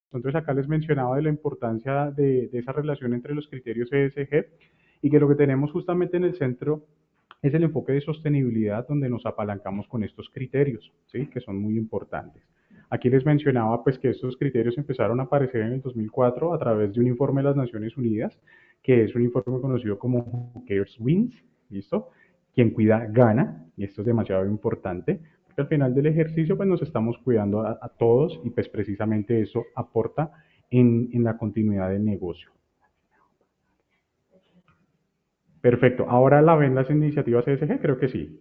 Entonces acá les mencionaba de la importancia de esa relación entre los criterios ESG y que lo que tenemos justamente en el centro es el enfoque de sostenibilidad donde nos apalancamos con estos criterios, ¿sí? Que son muy importantes. Aquí les mencionaba pues que estos criterios empezaron a aparecer en el 2004 a través de un informe de las Naciones Unidas, que es un informe conocido como Who Cares Wins, ¿listo? Quien cuida gana, y esto es demasiado importante, porque al final del ejercicio pues nos estamos cuidando a todos y pues precisamente eso aporta en la continuidad del negocio. Perfecto, ahora la ven las iniciativas ESG, creo que sí.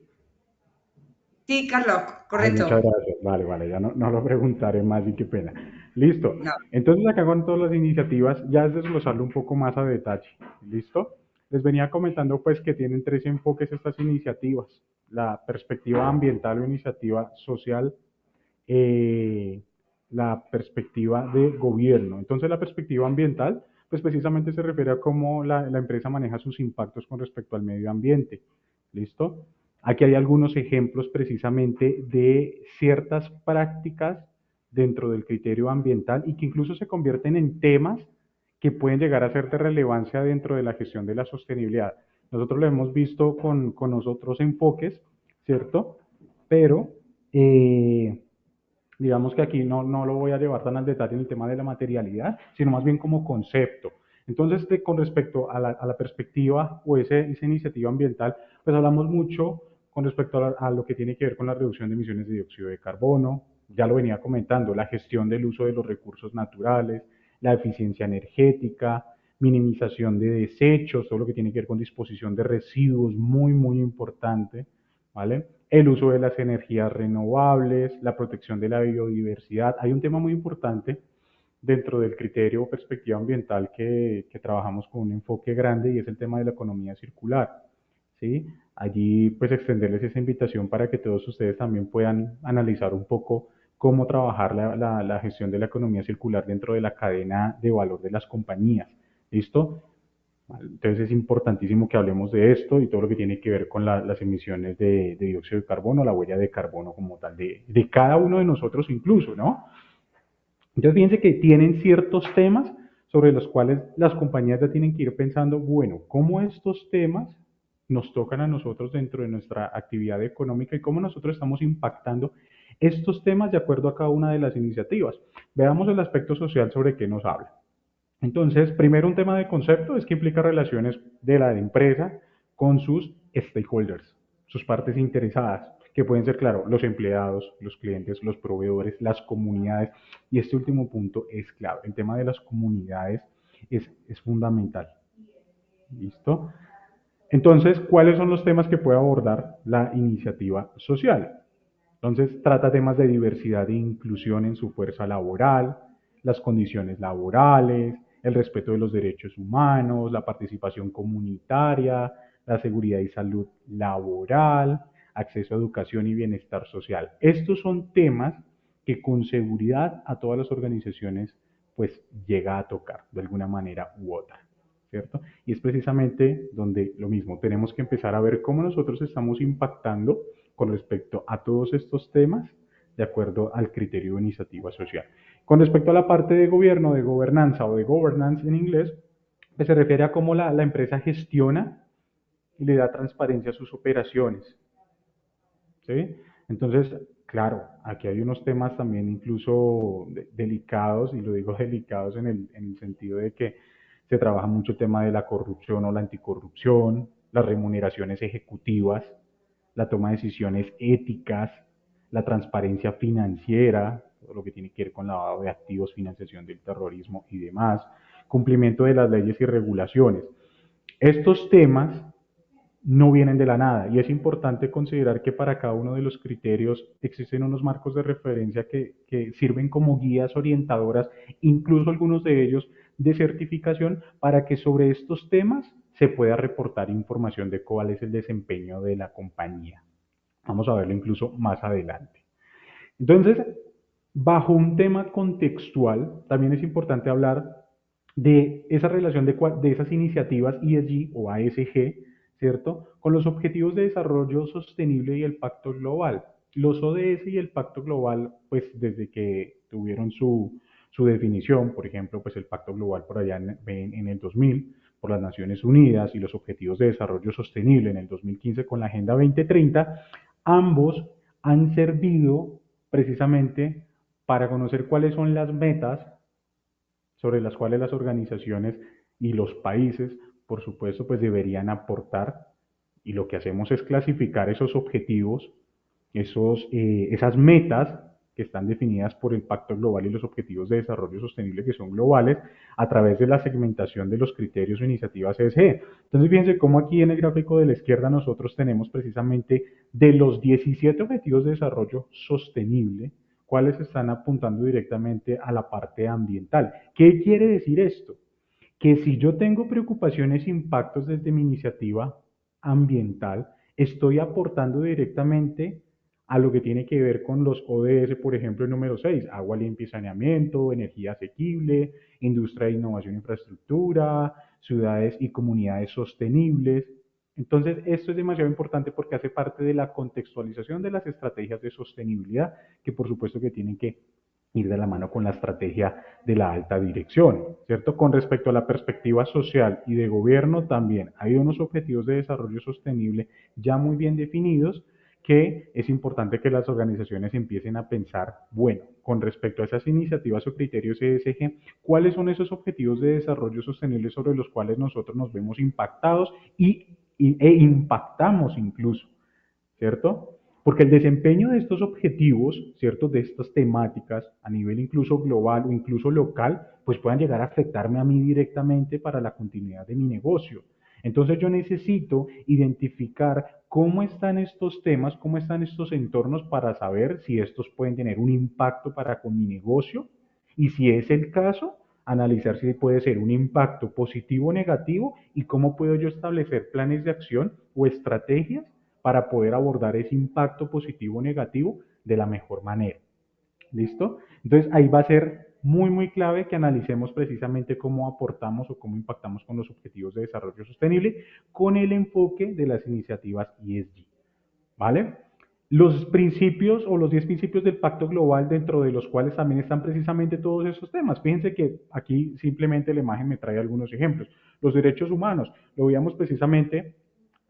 Sí, Carlos, Ay, muchas correcto. gracias. Vale, vale, ya no lo preguntaré más y qué pena. Listo. No. Entonces acá con todas las iniciativas, ya es desglosarlo un poco más a detalle. ¿Listo? Les venía comentando pues que tienen tres enfoques estas iniciativas. La perspectiva ambiental o iniciativa social, eh, la perspectiva de gobierno. Entonces la perspectiva ambiental pues precisamente se refiere a cómo la empresa maneja sus impactos con respecto al medio ambiente. ¿Listo? Aquí hay algunos ejemplos precisamente de ciertas prácticas dentro del criterio ambiental y que incluso se convierten en temas que pueden llegar a ser de relevancia dentro de la gestión de la sostenibilidad. Nosotros lo hemos visto con nosotros enfoques, ¿cierto? Pero digamos que aquí no lo voy a llevar tan al detalle en el tema de la materialidad, sino más bien como concepto. Entonces, con respecto a la perspectiva o esa iniciativa ambiental, pues hablamos mucho con respecto a lo que tiene que ver con la reducción de emisiones de dióxido de carbono, ya lo venía comentando, la gestión del uso de los recursos naturales, la eficiencia energética, minimización de desechos, todo lo que tiene que ver con disposición de residuos, muy, muy importante, ¿vale? El uso de las energías renovables, la protección de la biodiversidad. Hay un tema muy importante dentro del criterio o perspectiva ambiental que trabajamos con un enfoque grande y es el tema de la economía circular. ¿Sí? Allí pues extenderles esa invitación para que todos ustedes también puedan analizar un poco cómo trabajar la gestión de la economía circular dentro de la cadena de valor de las compañías. ¿Listo? Entonces es importantísimo que hablemos de esto y todo lo que tiene que ver con las emisiones de dióxido de carbono, la huella de carbono como tal, de cada uno de nosotros incluso, ¿no? Entonces fíjense que tienen ciertos temas sobre los cuales las compañías ya tienen que ir pensando, bueno, cómo estos temas nos tocan a nosotros dentro de nuestra actividad económica y cómo nosotros estamos impactando estos temas de acuerdo a cada una de las iniciativas. Veamos el aspecto social sobre qué nos habla. Entonces, primero un tema de concepto es que implica relaciones de la empresa con sus stakeholders, sus partes interesadas, que pueden ser, claro, los empleados, los clientes, los proveedores, las comunidades. Y este último punto es clave. El tema de las comunidades es fundamental. ¿Listo? Entonces, ¿cuáles son los temas que puede abordar la iniciativa social? Entonces, trata temas de diversidad e inclusión en su fuerza laboral, las condiciones laborales, el respeto de los derechos humanos, la participación comunitaria, la seguridad y salud laboral, acceso a educación y bienestar social. Estos son temas que con seguridad a todas las organizaciones pues llega a tocar de alguna manera u otra. ¿Cierto? Y es precisamente donde lo mismo, tenemos que empezar a ver cómo nosotros estamos impactando con respecto a todos estos temas de acuerdo al criterio de iniciativa social. Con respecto a la parte de gobierno, de gobernanza o de governance en inglés, pues se refiere a cómo la empresa gestiona y le da transparencia a sus operaciones. ¿Sí? Entonces, claro, aquí hay unos temas también incluso delicados, y lo digo delicados en el sentido de que se trabaja mucho el tema de la corrupción o la anticorrupción, las remuneraciones ejecutivas, la toma de decisiones éticas, la transparencia financiera, todo lo que tiene que ver con lavado de activos, financiación del terrorismo y demás, cumplimiento de las leyes y regulaciones. Estos temas no vienen de la nada y es importante considerar que para cada uno de los criterios existen unos marcos de referencia que sirven como guías orientadoras, incluso algunos de ellos de certificación, para que sobre estos temas se pueda reportar información de cuál es el desempeño de la compañía. Vamos a verlo incluso más adelante. Entonces, bajo un tema contextual, también es importante hablar de esa relación de esas iniciativas ESG o ASG, ¿cierto? Con los Objetivos de Desarrollo Sostenible y el Pacto Global. Los ODS y el Pacto Global, pues desde que tuvieron su definición, por ejemplo, pues el Pacto Global por allá en el 2000 por las Naciones Unidas y los Objetivos de Desarrollo Sostenible en el 2015 con la Agenda 2030, ambos han servido precisamente para conocer cuáles son las metas sobre las cuales las organizaciones y los países, por supuesto, pues deberían aportar. Y lo que hacemos es clasificar esos objetivos, esas metas que están definidas por el Pacto Global y los Objetivos de Desarrollo Sostenible, que son globales, a través de la segmentación de los criterios o iniciativas ESG. Entonces, fíjense cómo aquí en el gráfico de la izquierda nosotros tenemos precisamente de los 17 Objetivos de Desarrollo Sostenible, cuáles están apuntando directamente a la parte ambiental. ¿Qué quiere decir esto? Que si yo tengo preocupaciones e impactos desde mi iniciativa ambiental, estoy aportando directamente a lo que tiene que ver con los ODS, por ejemplo, el número 6, agua limpia y saneamiento, energía asequible, industria de innovación e infraestructura, ciudades y comunidades sostenibles. Entonces, esto es demasiado importante porque hace parte de la contextualización de las estrategias de sostenibilidad, que por supuesto que tienen que ir de la mano con la estrategia de la alta dirección, ¿cierto? Con respecto a la perspectiva social y de gobierno también hay unos objetivos de desarrollo sostenible ya muy bien definidos que es importante que las organizaciones empiecen a pensar, bueno, con respecto a esas iniciativas o criterios ESG, ¿cuáles son esos objetivos de desarrollo sostenible sobre los cuales nosotros nos vemos impactados e impactamos incluso? ¿Cierto? Porque el desempeño de estos objetivos, ¿cierto? De estas temáticas a nivel incluso global o incluso local, pues puedan llegar a afectarme a mí directamente para la continuidad de mi negocio. Entonces yo necesito identificar cómo están estos temas, cómo están estos entornos para saber si estos pueden tener un impacto para con mi negocio y si es el caso, analizar si puede ser un impacto positivo o negativo y cómo puedo yo establecer planes de acción o estrategias para poder abordar ese impacto positivo o negativo de la mejor manera. ¿Listo? Entonces ahí va a ser muy, muy clave que analicemos precisamente cómo aportamos o cómo impactamos con los objetivos de desarrollo sostenible con el enfoque de las iniciativas ESG. ¿Vale? Los principios o los 10 principios del Pacto Global, dentro de los cuales también están precisamente todos esos temas. Fíjense que aquí simplemente la imagen me trae algunos ejemplos. Los derechos humanos, lo veíamos precisamente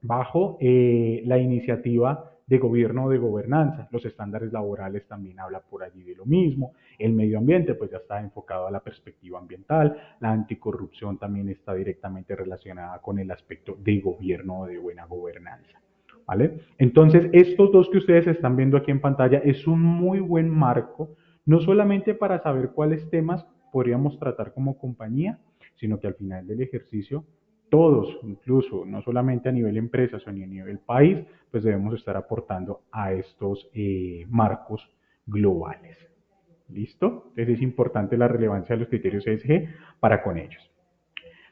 bajo la iniciativa de gobierno o de gobernanza. Los estándares laborales también habla por allí de lo mismo. El medio ambiente pues ya está enfocado a la perspectiva ambiental. La anticorrupción también está directamente relacionada con el aspecto de gobierno o de buena gobernanza. ¿Vale? Entonces, estos dos que ustedes están viendo aquí en pantalla es un muy buen marco, no solamente para saber cuáles temas podríamos tratar como compañía, sino que al final del ejercicio todos, incluso no solamente a nivel empresa, sino a nivel país, pues debemos estar aportando a estos marcos globales. ¿Listo? Entonces es importante la relevancia de los criterios ESG para con ellos.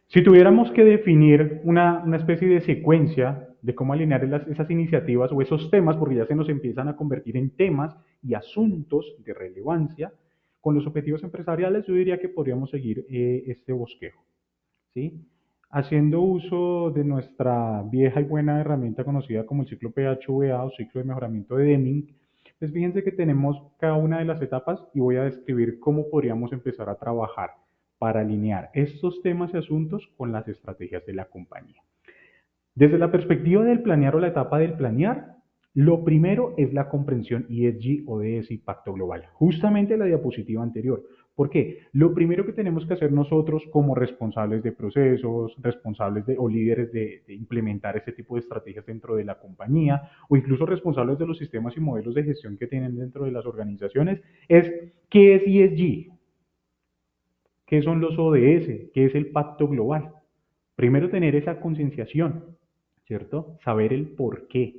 Si tuviéramos que definir una especie de secuencia de cómo alinear esas iniciativas o esos temas, porque ya se nos empiezan a convertir en temas y asuntos de relevancia, con los objetivos empresariales, yo diría que podríamos seguir este bosquejo. ¿Sí? Haciendo uso de nuestra vieja y buena herramienta conocida como el ciclo PHVA o ciclo de mejoramiento de Deming, pues fíjense que tenemos cada una de las etapas y voy a describir cómo podríamos empezar a trabajar para alinear estos temas y asuntos con las estrategias de la compañía. Desde la perspectiva del planear o la etapa del planear, lo primero es la comprensión ESG o de ese impacto global. Justamente la diapositiva anterior. ¿Por qué? Lo primero que tenemos que hacer nosotros como responsables de procesos, responsables o líderes de implementar este tipo de estrategias dentro de la compañía o incluso responsables de los sistemas y modelos de gestión que tienen dentro de las organizaciones es ¿qué es ESG? ¿Qué son los ODS? ¿Qué es el pacto global? Primero tener esa concienciación, ¿cierto? Saber el por qué.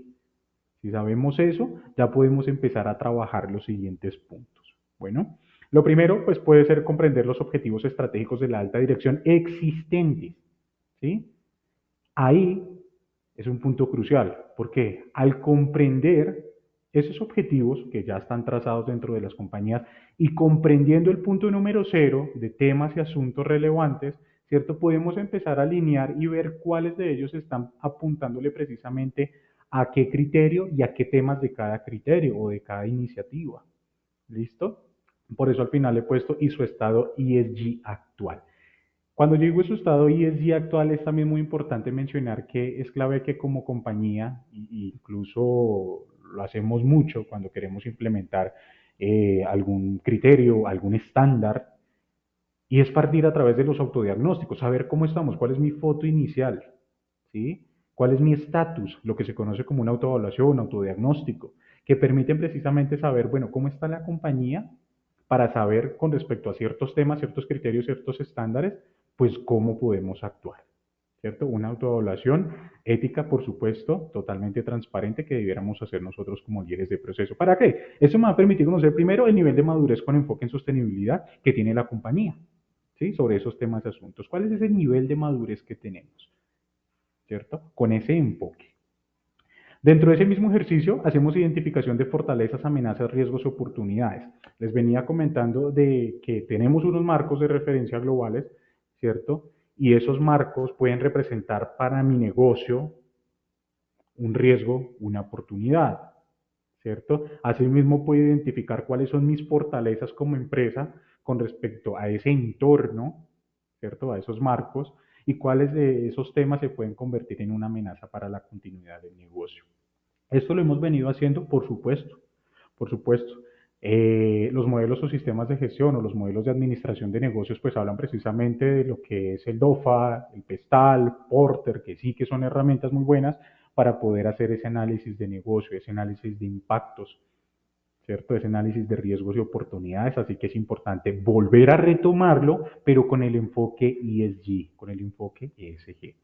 Si sabemos eso, ya podemos empezar a trabajar los siguientes puntos. Bueno, lo primero pues puede ser comprender los objetivos estratégicos de la alta dirección existentes, ¿sí? Ahí es un punto crucial, porque al comprender esos objetivos que ya están trazados dentro de las compañías y comprendiendo el punto número 0 de temas y asuntos relevantes, ¿cierto? Podemos empezar a alinear y ver cuáles de ellos están apuntándole precisamente a qué criterio y a qué temas de cada criterio o de cada iniciativa. ¿Listo? Por eso al final he puesto y su estado ESG actual. Cuando yo digo su estado ESG actual, es también muy importante mencionar que es clave que como compañía, y incluso lo hacemos mucho cuando queremos implementar algún criterio, algún estándar, y es partir a través de los autodiagnósticos, saber cómo estamos, cuál es mi foto inicial, ¿sí? ¿Cuál es mi estatus? Lo que se conoce como una autoevaluación, autodiagnóstico, que permiten precisamente saber, bueno, cómo está la compañía para saber con respecto a ciertos temas, ciertos criterios, ciertos estándares, pues cómo podemos actuar, ¿cierto? Una autoevaluación ética, por supuesto, totalmente transparente que debiéramos hacer nosotros como líderes de proceso. ¿Para qué? Eso me va a permitir conocer primero el nivel de madurez con enfoque en sostenibilidad que tiene la compañía, ¿sí? Sobre esos temas y asuntos. ¿Cuál es ese nivel de madurez que tenemos? ¿Cierto? Con ese enfoque. Dentro de ese mismo ejercicio hacemos identificación de fortalezas, amenazas, riesgos y oportunidades. Les venía comentando de que tenemos unos marcos de referencia globales, ¿cierto? Y esos marcos pueden representar para mi negocio un riesgo, una oportunidad, ¿cierto? Asimismo puedo identificar cuáles son mis fortalezas como empresa con respecto a ese entorno, ¿cierto? A esos marcos y cuáles de esos temas se pueden convertir en una amenaza para la continuidad del negocio. Esto lo hemos venido haciendo, por supuesto, por supuesto. Los modelos o sistemas de gestión o los modelos de administración de negocios pues hablan precisamente de lo que es el DOFA, el PESTAL, Porter, que sí que son herramientas muy buenas para poder hacer ese análisis de negocio, ese análisis de impactos, ¿cierto? Ese análisis de riesgos y oportunidades, así que es importante volver a retomarlo, pero con el enfoque ESG, con el enfoque ESG.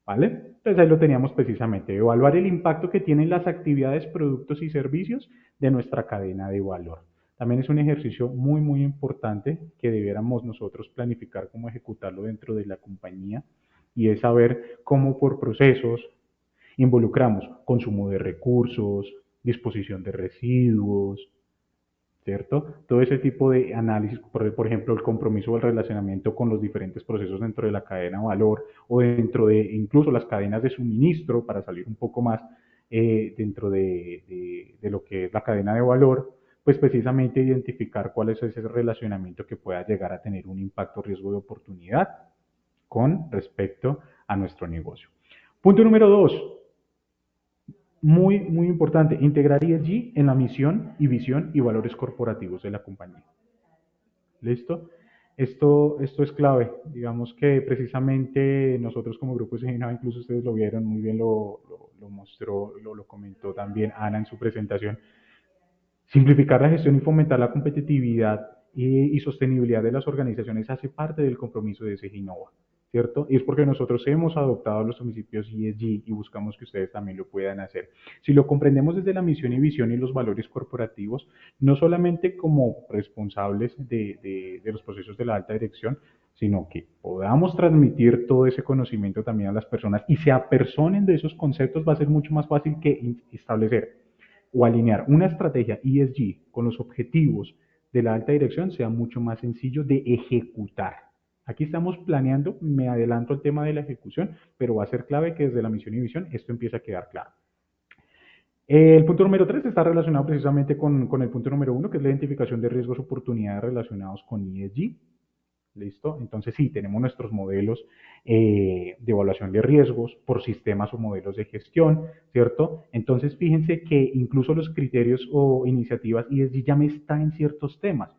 ¿Vale? Entonces ahí lo teníamos precisamente, evaluar el impacto que tienen las actividades, productos y servicios de nuestra cadena de valor. También es un ejercicio muy, muy importante que debiéramos nosotros planificar cómo ejecutarlo dentro de la compañía y es saber cómo por procesos involucramos consumo de recursos, disposición de residuos, ¿cierto? Todo ese tipo de análisis, por ejemplo, el compromiso o el relacionamiento con los diferentes procesos dentro de la cadena de valor o dentro de incluso las cadenas de suministro, para salir un poco más dentro de lo que es la cadena de valor, pues precisamente identificar cuál es ese relacionamiento que pueda llegar a tener un impacto, riesgo de oportunidad con respecto a nuestro negocio. Punto número dos, muy, muy importante, integrar ESG en la misión y visión y valores corporativos de la compañía. ¿Listo? Esto es clave. Digamos que precisamente nosotros como Grupo Signava, incluso ustedes lo vieron, muy bien lo mostró, lo comentó también Ana en su presentación, simplificar la gestión y fomentar la competitividad y sostenibilidad de las organizaciones hace parte del compromiso de SGINOVA, ¿cierto? Y es porque nosotros hemos adoptado los principios ESG y buscamos que ustedes también lo puedan hacer. Si lo comprendemos desde la misión y visión y los valores corporativos, no solamente como responsables de los procesos de la alta dirección, sino que podamos transmitir todo ese conocimiento también a las personas y se apersonen de esos conceptos, va a ser mucho más fácil que establecer o alinear una estrategia ESG con los objetivos de la alta dirección sea mucho más sencillo de ejecutar. Aquí estamos planeando, me adelanto al tema de la ejecución, pero va a ser clave que desde la misión y visión esto empiece a quedar claro. El punto número 3 está relacionado precisamente con el punto número 1, que es la identificación de riesgos y oportunidades relacionados con ESG. ¿Listo? Entonces sí, tenemos nuestros modelos de evaluación de riesgos por sistemas o modelos de gestión, ¿cierto? Entonces fíjense que incluso los criterios o iniciativas ESG ya me están en ciertos temas.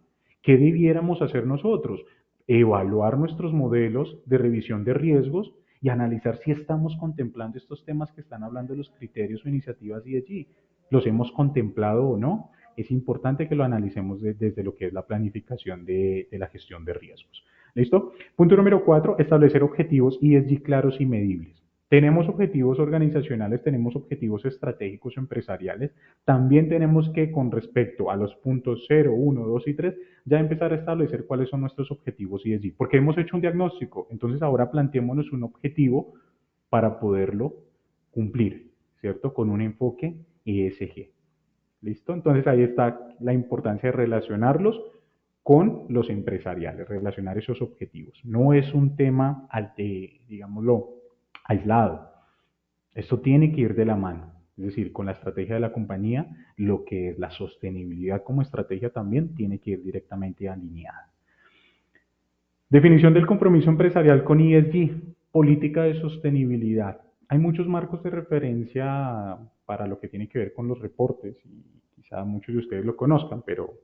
¿Qué debiéramos hacer nosotros? Evaluar nuestros modelos de revisión de riesgos y analizar si estamos contemplando estos temas que están hablando de los criterios o iniciativas ESG. ¿Los hemos contemplado o no? Es importante que lo analicemos desde lo que es la planificación de la gestión de riesgos. ¿Listo? Punto número 4, establecer objetivos ESG claros y medibles. Tenemos objetivos organizacionales, tenemos objetivos estratégicos empresariales. También tenemos que, con respecto a los puntos 0, 1, 2 y 3, ya empezar a establecer cuáles son nuestros objetivos ESG. Porque hemos hecho un diagnóstico, entonces ahora planteémonos un objetivo para poderlo cumplir, ¿cierto? Con un enfoque ESG. ¿Listo? Entonces ahí está la importancia de relacionarlos con los empresariales, relacionar esos objetivos. No es un tema, digámoslo, aislado. Esto tiene que ir de la mano. Es decir, con la estrategia de la compañía, lo que es la sostenibilidad como estrategia también tiene que ir directamente alineada. Definición del compromiso empresarial con ESG, política de sostenibilidad. Hay muchos marcos de referencia para lo que tiene que ver con los reportes y quizá muchos de ustedes lo conozcan, pero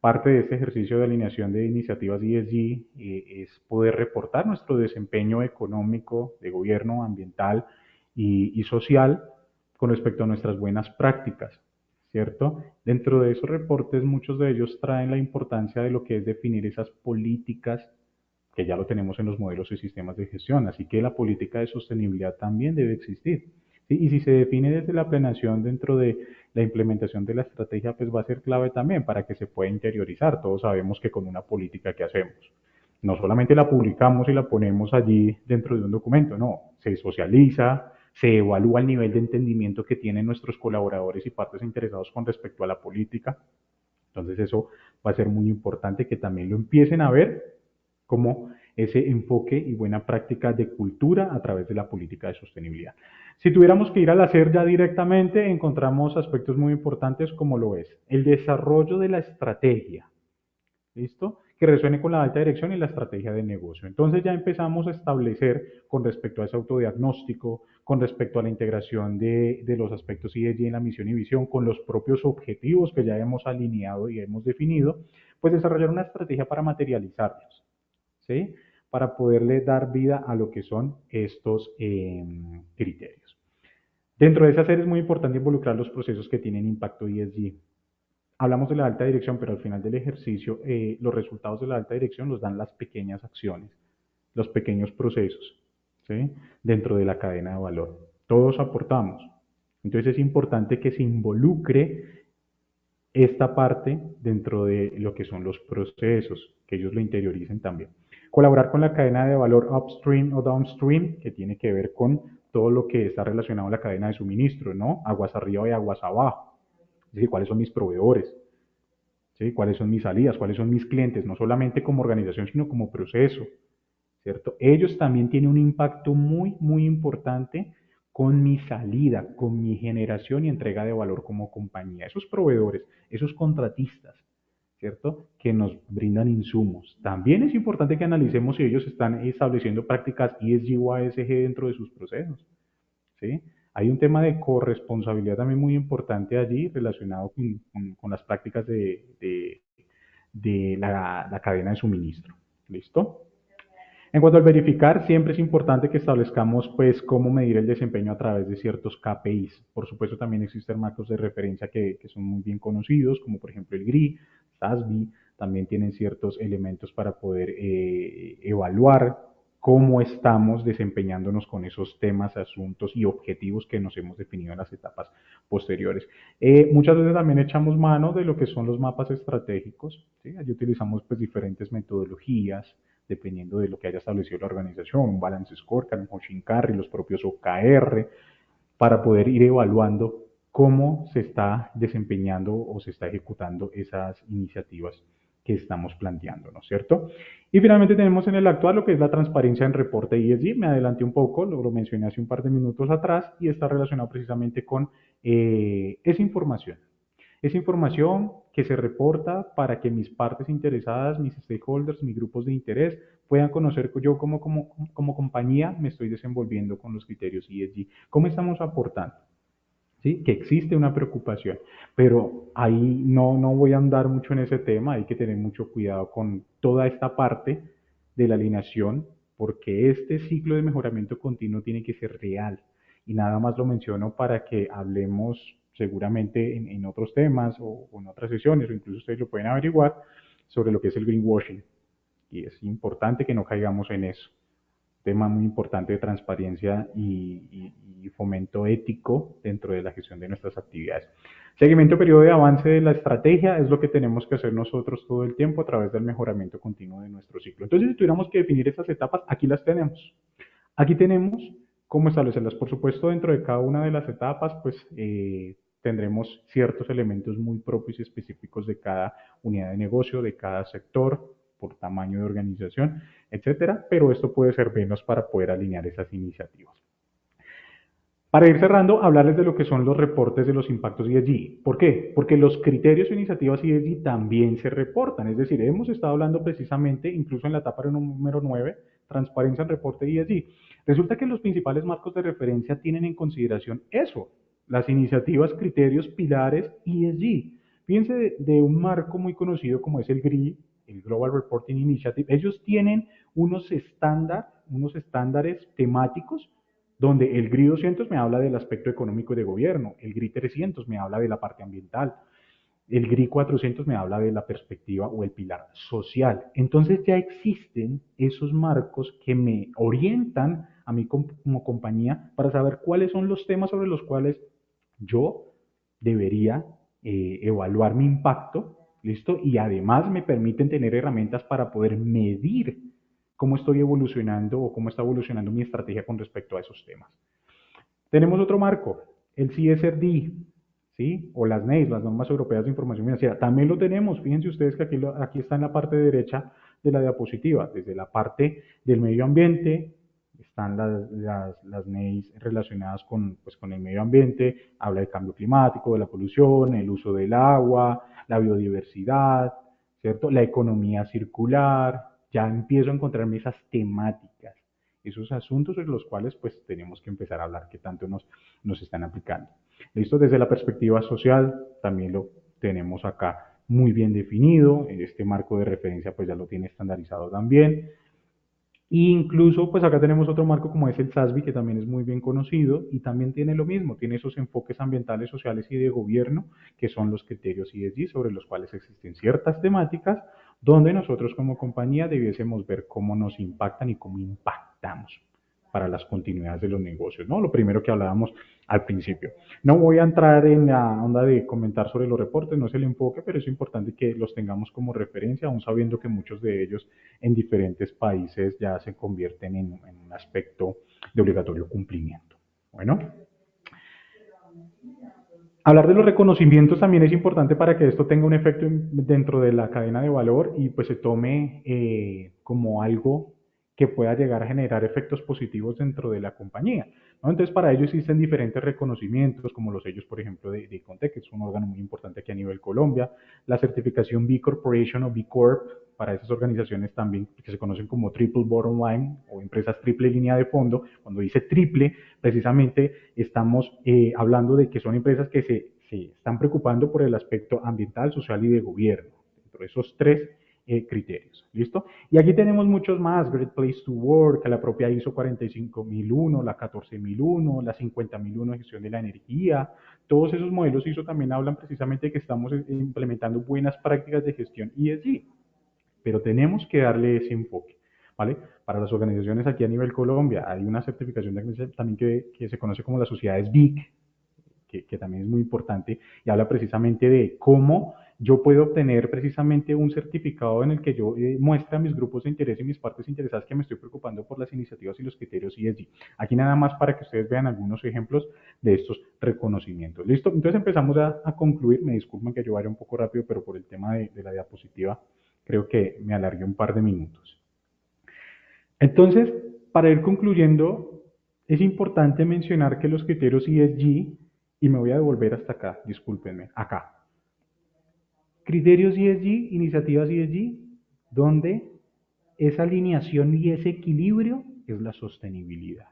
parte de este ejercicio de alineación de iniciativas ESG es poder reportar nuestro desempeño económico, de gobierno, ambiental y social con respecto a nuestras buenas prácticas, ¿cierto? Dentro de esos reportes, muchos de ellos traen la importancia de lo que es definir esas políticas que ya lo tenemos en los modelos y sistemas de gestión, así que la política de sostenibilidad también debe existir. ¿Sí? Y si se define desde la planeación dentro de la implementación de la estrategia, pues va a ser clave también para que se pueda interiorizar. Todos sabemos que con una política que hacemos, no solamente la publicamos y la ponemos allí dentro de un documento, no, se socializa, se evalúa el nivel de entendimiento que tienen nuestros colaboradores y partes interesados con respecto a la política. Entonces eso va a ser muy importante que también lo empiecen a ver como ese enfoque y buena práctica de cultura a través de la política de sostenibilidad. Si tuviéramos que ir al hacer ya directamente, encontramos aspectos muy importantes como lo es el desarrollo de la estrategia, ¿listo? Que resuene con la alta dirección y la estrategia de negocio. Entonces ya empezamos a establecer con respecto a ese autodiagnóstico, con respecto a la integración de los aspectos ESG en la misión y visión, con los propios objetivos que ya hemos alineado y hemos definido, pues desarrollar una estrategia para materializarlos, ¿sí? Para poderle dar vida a lo que son estos criterios. Dentro de ese hacer es muy importante involucrar los procesos que tienen impacto ESG. Hablamos de la alta dirección, pero al final del ejercicio los resultados de la alta dirección los dan las pequeñas acciones, los pequeños procesos, ¿sí? Dentro de la cadena de valor. Todos aportamos. Entonces es importante que se involucre esta parte dentro de lo que son los procesos, que ellos lo interioricen también. Colaborar con la cadena de valor upstream o downstream, que tiene que ver con todo lo que está relacionado a la cadena de suministro, ¿no? Aguas arriba y aguas abajo. Es decir, cuáles son mis proveedores, ¿sí? Cuáles son mis salidas, cuáles son mis clientes, no solamente como organización, sino como proceso, ¿cierto? Ellos también tienen un impacto muy, muy importante con mi salida, con mi generación y entrega de valor como compañía. Esos proveedores, esos contratistas, ¿cierto? Que nos brindan insumos. También es importante que analicemos si ellos están estableciendo prácticas ESG o ASG dentro de sus procesos, ¿sí? Hay un tema de corresponsabilidad también muy importante allí relacionado con las prácticas de la cadena de suministro. ¿Listo? En cuanto al verificar, siempre es importante que establezcamos pues cómo medir el desempeño a través de ciertos KPIs. Por supuesto, también existen marcos de referencia que son muy bien conocidos, como por ejemplo el GRI, SASB, también tienen ciertos elementos para poder evaluar cómo estamos desempeñándonos con esos temas, asuntos y objetivos que nos hemos definido en las etapas posteriores. Muchas veces también echamos mano de lo que son los mapas estratégicos, ¿sí? Allí utilizamos pues diferentes metodologías, dependiendo de lo que haya establecido la organización, un balance scorecard, un coaching carry, los propios OKR, para poder ir evaluando cómo se está desempeñando o se está ejecutando esas iniciativas que estamos planteando, ¿no es cierto? Y finalmente tenemos en el actual lo que es la transparencia en reporte ESG. Me adelanté un poco, lo mencioné hace un par de minutos atrás y está relacionado precisamente con esa información. Esa información que se reporta para que mis partes interesadas, mis stakeholders, mis grupos de interés puedan conocer yo como compañía me estoy desenvolviendo con los criterios ESG. ¿Cómo estamos aportando? ¿Sí? Que existe una preocupación, pero ahí no voy a andar mucho en ese tema, hay que tener mucho cuidado con toda esta parte de la alineación, porque este ciclo de mejoramiento continuo tiene que ser real. Y nada más lo menciono para que hablemos seguramente en otros temas o en otras sesiones, o incluso ustedes lo pueden averiguar sobre lo que es el greenwashing. Y es importante que no caigamos en eso. Tema muy importante de transparencia y fomento ético dentro de la gestión de nuestras actividades. Seguimiento periodo de avance de la estrategia es lo que tenemos que hacer nosotros todo el tiempo a través del mejoramiento continuo de nuestro ciclo. Entonces, si tuviéramos que definir estas etapas, aquí las tenemos. Aquí tenemos cómo establecerlas. Por supuesto, dentro de cada una de las etapas, pues tendremos ciertos elementos muy propios y específicos de cada unidad de negocio, de cada sector, por tamaño de organización, etcétera, pero esto puede servirnos para poder alinear esas iniciativas. Para ir cerrando, hablarles de lo que son los reportes de los impactos ESG. ¿Por qué? Porque los criterios e iniciativas ESG también se reportan. Es decir, hemos estado hablando precisamente, incluso en la etapa número 9, transparencia en reporte ESG. Resulta que los principales marcos de referencia tienen en consideración eso, las iniciativas, criterios, pilares ESG. Fíjense de un marco muy conocido como es el GRI, el Global Reporting Initiative. Ellos tienen unos estándares temáticos donde el GRI 200 me habla del aspecto económico y de gobierno, el GRI 300 me habla de la parte ambiental, el GRI 400 me habla de la perspectiva o el pilar social. Entonces ya existen esos marcos que me orientan a mí como compañía para saber cuáles son los temas sobre los cuales yo debería evaluar mi impacto, ¿listo? Y además me permiten tener herramientas para poder medir cómo estoy evolucionando o cómo está evolucionando mi estrategia con respecto a esos temas. Tenemos otro marco, el CSRD, ¿sí? O las NEIS, las normas europeas de información financiera. También lo tenemos, fíjense ustedes que aquí está en la parte derecha de la diapositiva, desde la parte del medio ambiente, están las NEIS relacionadas pues, con el medio ambiente, habla de cambio climático, de la polución, el uso del agua, la biodiversidad, ¿cierto? La economía circular, ya empiezo a encontrarme esas temáticas, esos asuntos sobre los cuales pues tenemos que empezar a hablar que tanto nos están aplicando. ¿Listo? Desde la perspectiva social también lo tenemos acá muy bien definido, este marco de referencia pues ya lo tiene estandarizado también. E incluso, pues acá tenemos otro marco como es el SASB, que también es muy bien conocido y también tiene lo mismo, tiene esos enfoques ambientales, sociales y de gobierno, que son los criterios ESG sobre los cuales existen ciertas temáticas, donde nosotros como compañía debiésemos ver cómo nos impactan y cómo impactamos para las continuidades de los negocios, ¿no? Lo primero que hablábamos al principio. No voy a entrar en la onda de comentar sobre los reportes, no es el enfoque, pero es importante que los tengamos como referencia, aún sabiendo que muchos de ellos en diferentes países ya se convierten en un aspecto de obligatorio cumplimiento. Bueno, hablar de los reconocimientos también es importante para que esto tenga un efecto dentro de la cadena de valor y pues se tome como algo que pueda llegar a generar efectos positivos dentro de la compañía, ¿no? Entonces, para ello existen diferentes reconocimientos, como los sellos, por ejemplo, de Contec, que es un órgano muy importante aquí a nivel Colombia, la certificación B Corporation o B Corp, para esas organizaciones también que se conocen como Triple Bottom Line o empresas triple línea de fondo. Cuando dice triple, precisamente estamos hablando de que son empresas que se están preocupando por el aspecto ambiental, social y de gobierno. Dentro de esos tres criterios, ¿listo? Y aquí tenemos muchos más, Great Place to Work, la propia ISO 45001, la 14001, la 50001 de gestión de la energía, todos esos modelos ISO también hablan precisamente de que estamos implementando buenas prácticas de gestión ESG, pero tenemos que darle ese enfoque, ¿vale? Para las organizaciones aquí a nivel Colombia hay una certificación también que se conoce como las sociedades BIC, que también es muy importante y habla precisamente de cómo yo puedo obtener precisamente un certificado en el que yo muestre a mis grupos de interés y mis partes interesadas que me estoy preocupando por las iniciativas y los criterios ESG. Aquí nada más para que ustedes vean algunos ejemplos de estos reconocimientos. ¿Listo? Entonces empezamos a concluir. Me disculpan que yo vaya un poco rápido, pero por el tema de la diapositiva creo que me alargué un par de minutos. Entonces, para ir concluyendo, es importante mencionar que los criterios ESG, y me voy a devolver hasta acá, discúlpenme, acá. Criterios ESG, iniciativas ESG, donde esa alineación y ese equilibrio es la sostenibilidad,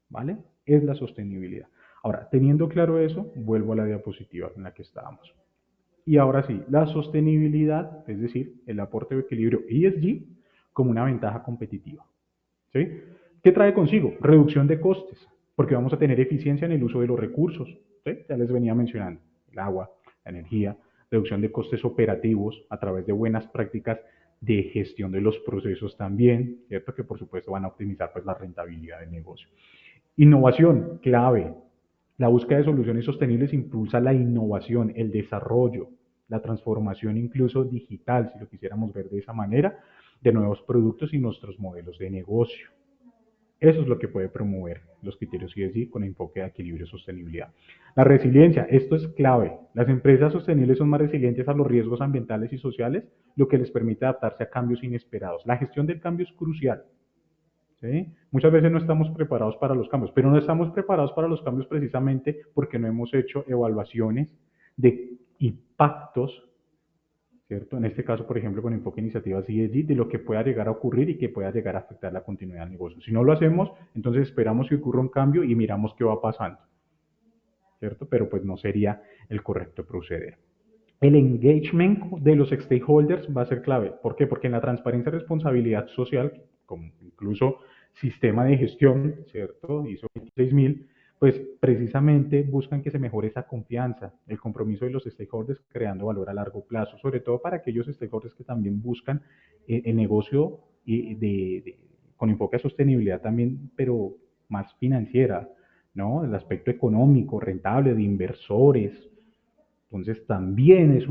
¿vale? Es la sostenibilidad. Ahora, teniendo claro eso, vuelvo a la diapositiva en la que estábamos. Y ahora sí, la sostenibilidad, es decir, el aporte de equilibrio ESG como una ventaja competitiva, ¿sí? ¿Qué trae consigo? Reducción de costes, porque vamos a tener eficiencia en el uso de los recursos, ¿sí? Ya les venía mencionando, el agua, la energía, reducción de costes operativos a través de buenas prácticas de gestión de los procesos también, ¿cierto? Que por supuesto van a optimizar pues la rentabilidad del negocio. Innovación, clave. La búsqueda de soluciones sostenibles impulsa la innovación, el desarrollo, la transformación incluso digital, si lo quisiéramos ver de esa manera, de nuevos productos y nuestros modelos de negocio. Eso es lo que puede promover los criterios ESG con enfoque de equilibrio y sostenibilidad. La resiliencia, esto es clave. Las empresas sostenibles son más resilientes a los riesgos ambientales y sociales, lo que les permite adaptarse a cambios inesperados. La gestión del cambio es crucial, ¿sí? Muchas veces no estamos preparados para los cambios, pero no estamos preparados para los cambios precisamente porque no hemos hecho evaluaciones de impactos, ¿cierto? En este caso, por ejemplo, con enfoque iniciativas ESG, de lo que pueda llegar a ocurrir y que pueda llegar a afectar la continuidad del negocio. Si no lo hacemos, entonces esperamos que ocurra un cambio y miramos qué va pasando, ¿cierto? Pero pues no sería el correcto proceder. El engagement de los stakeholders va a ser clave. ¿Por qué? Porque en la transparencia y responsabilidad social, como incluso sistema de gestión, ¿cierto? ISO 26000, pues precisamente buscan que se mejore esa confianza, el compromiso de los stakeholders creando valor a largo plazo, sobre todo para aquellos stakeholders que también buscan el negocio con enfoque a sostenibilidad también, pero más financiera, ¿no? El aspecto económico, rentable, de inversores, entonces, también es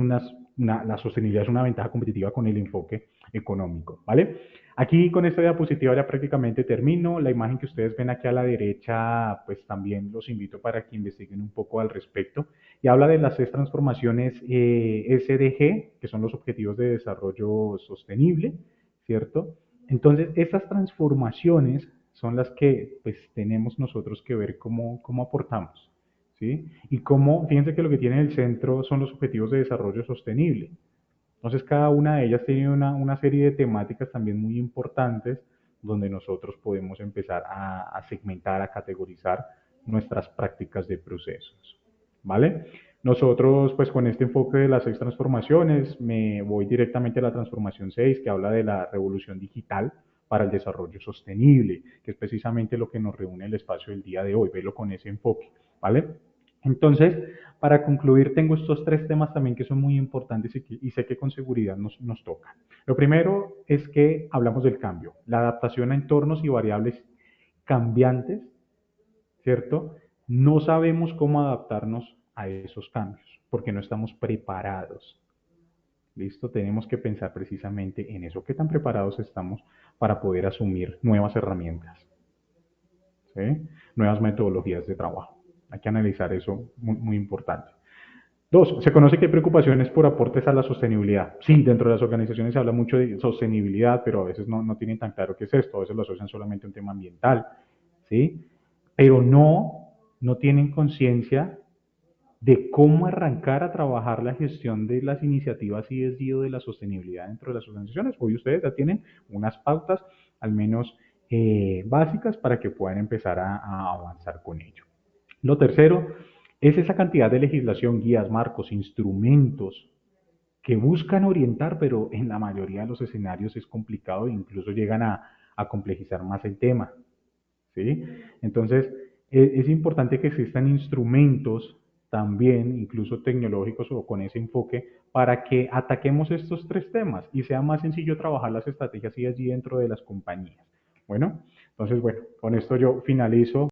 la sostenibilidad es una ventaja competitiva con el enfoque económico, ¿vale? Aquí con esta diapositiva ya prácticamente termino. La imagen que ustedes ven aquí a la derecha, pues también los invito para que investiguen un poco al respecto. Y habla de las 6 transformaciones SDG, que son los Objetivos de Desarrollo Sostenible, ¿cierto? Entonces, estas transformaciones son las que pues tenemos nosotros que ver cómo aportamos. ¿Sí? Y cómo, fíjense que lo que tiene en el centro son los objetivos de desarrollo sostenible. Entonces, cada una de ellas tiene una serie de temáticas también muy importantes donde nosotros podemos empezar a segmentar, a categorizar nuestras prácticas de procesos. ¿Vale? Nosotros, pues con este enfoque de las 6 transformaciones, me voy directamente a la transformación 6, que habla de la revolución digital para el desarrollo sostenible, que es precisamente lo que nos reúne el espacio del día de hoy, verlo con ese enfoque, ¿vale? Entonces, para concluir, tengo estos 3 temas también que son muy importantes y sé que con seguridad nos tocan. Lo primero es que hablamos del cambio, la adaptación a entornos y variables cambiantes, ¿cierto? No sabemos cómo adaptarnos a esos cambios porque no estamos preparados. ¿Listo? Tenemos que pensar precisamente en eso. ¿Qué tan preparados estamos para poder asumir nuevas herramientas? ¿Sí? Nuevas metodologías de trabajo. Hay que analizar eso, muy, muy importante. 2, se conoce que hay preocupaciones por aportes a la sostenibilidad. Sí, dentro de las organizaciones se habla mucho de sostenibilidad, pero a veces no tienen tan claro qué es esto, a veces lo asocian solamente a un tema ambiental, ¿sí? Pero no tienen conciencia de cómo arrancar a trabajar la gestión de las iniciativas ESG o de la sostenibilidad dentro de las organizaciones. Hoy ustedes ya tienen unas pautas, al menos básicas, para que puedan empezar a avanzar con ello. Lo tercero es esa cantidad de legislación, guías, marcos, instrumentos que buscan orientar, pero en la mayoría de los escenarios es complicado e incluso llegan a complejizar más el tema. ¿Sí? Entonces, es importante que existan instrumentos también, incluso tecnológicos o con ese enfoque, para que ataquemos estos 3 temas y sea más sencillo trabajar las estrategias y allí dentro de las compañías. Bueno, entonces, bueno, con esto yo finalizo.